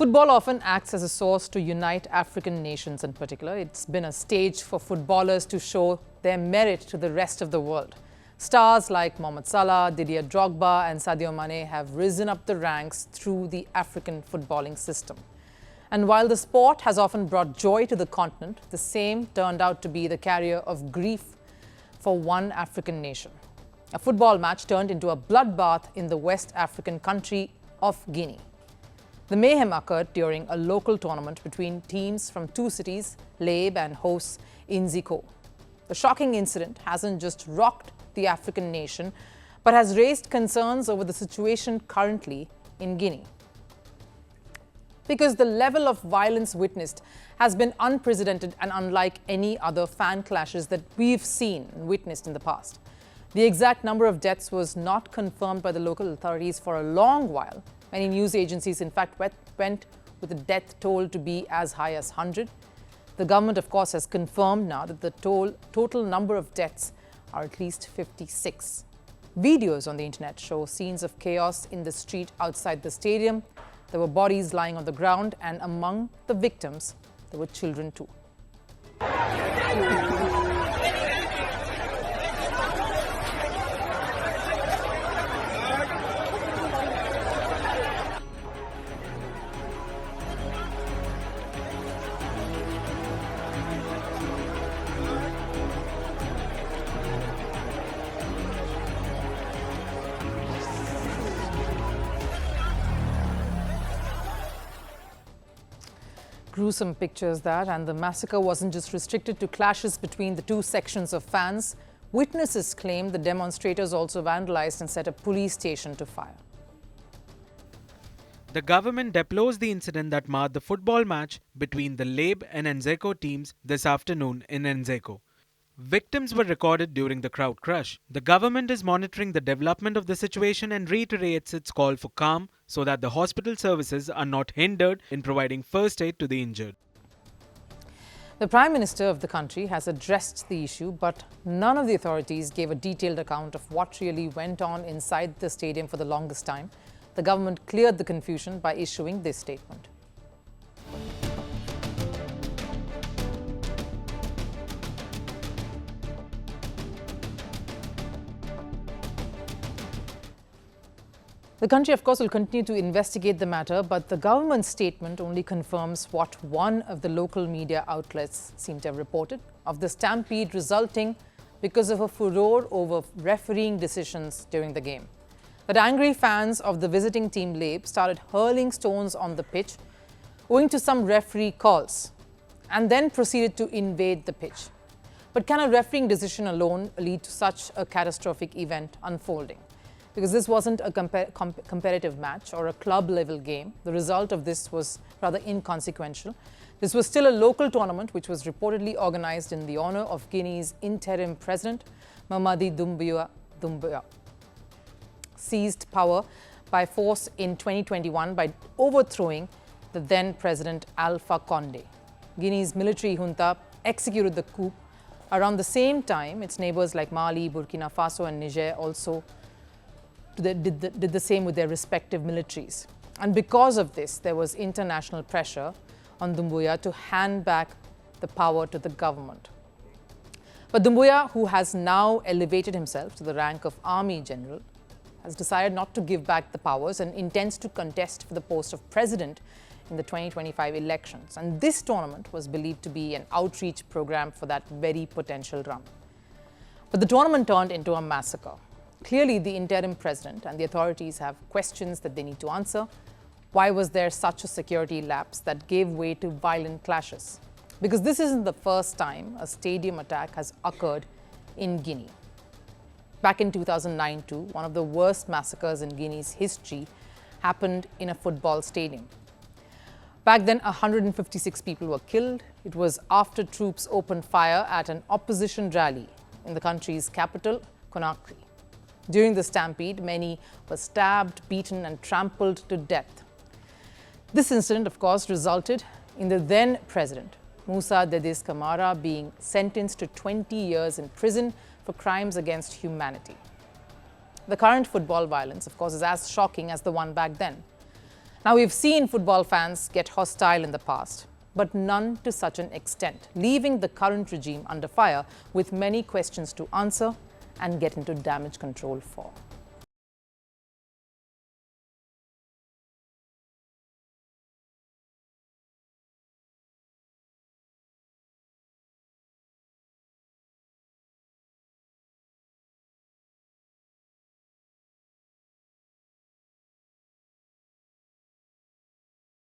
Football often acts as a source to unite African nations in particular. It's been a stage for footballers to show their merit to the rest of the world. Stars like Mohamed Salah, Didier Drogba and Sadio Mane have risen up the ranks through the African footballing system. And while the sport has often brought joy to the continent, the same turned out to be the carrier of grief for one African nation. A football match turned into a bloodbath in the West African country of Guinea. The mayhem occurred during a local tournament between teams from two cities, Labe and hosts Inziko. The shocking incident hasn't just rocked the African nation, but has raised concerns over the situation currently in Guinea. Because the level of violence witnessed has been unprecedented and unlike any other fan clashes that we've seen and witnessed in the past. The exact number of deaths was not confirmed by the local authorities for a long while. Many news agencies, in fact, went with the death toll to be as high as 100. The government, of course, has confirmed now that the total number of deaths are at least 56. Videos on the internet show scenes of chaos in the street outside the stadium. There were bodies lying on the ground, and among the victims, there were children too. Gruesome pictures that, and the massacre wasn't just restricted to clashes between the two sections of fans. Witnesses claim the demonstrators also vandalized and set a police station to fire. The government deplores the incident that marred the football match between the Labe and Nzeko teams this afternoon in Nzeko. Victims were recorded during the crowd crush. The government is monitoring the development of the situation and reiterates its call for calm so that the hospital services are not hindered in providing first aid to the injured. The Prime Minister of the country has addressed the issue, but none of the authorities gave a detailed account of what really went on inside the stadium for the longest time. The government cleared the confusion by issuing this statement. The country, of course, will continue to investigate the matter, but the government statement only confirms what one of the local media outlets seemed to have reported of the stampede resulting because of a furore over refereeing decisions during the game. That angry fans of the visiting team Labe started hurling stones on the pitch owing to some referee calls and then proceeded to invade the pitch. But can a refereeing decision alone lead to such a catastrophic event unfolding? Because this wasn't a competitive match or a club-level game. The result of this was rather inconsequential. This was still a local tournament which was reportedly organized in the honor of Guinea's interim president, Mamadi Doumbouya, seized power by force in 2021 by overthrowing the then president Alpha Condé. Guinea's military junta executed the coup. Around the same time, its neighbors like Mali, Burkina Faso and Niger also did the same with their respective militaries. And because of this, there was international pressure on Doumbouya to hand back the power to the government. But Doumbouya, who has now elevated himself to the rank of army general, has decided not to give back the powers and intends to contest for the post of president in the 2025 elections. And this tournament was believed to be an outreach program for that very potential run. But the tournament turned into a massacre. Clearly, the interim president and the authorities have questions that they need to answer. Why was there such a security lapse that gave way to violent clashes? Because this isn't the first time a stadium attack has occurred in Guinea. Back in 2009 too, one of the worst massacres in Guinea's history happened in a football stadium. Back then, 156 people were killed. It was after troops opened fire at an opposition rally in the country's capital, Conakry. During the stampede, many were stabbed, beaten and trampled to death. This incident, of course, resulted in the then president, Moussa Dadis Camara, being sentenced to 20 years in prison for crimes against humanity. The current football violence, of course, is as shocking as the one back then. Now, we've seen football fans get hostile in the past, but none to such an extent, leaving the current regime under fire with many questions to answer and get into damage control for.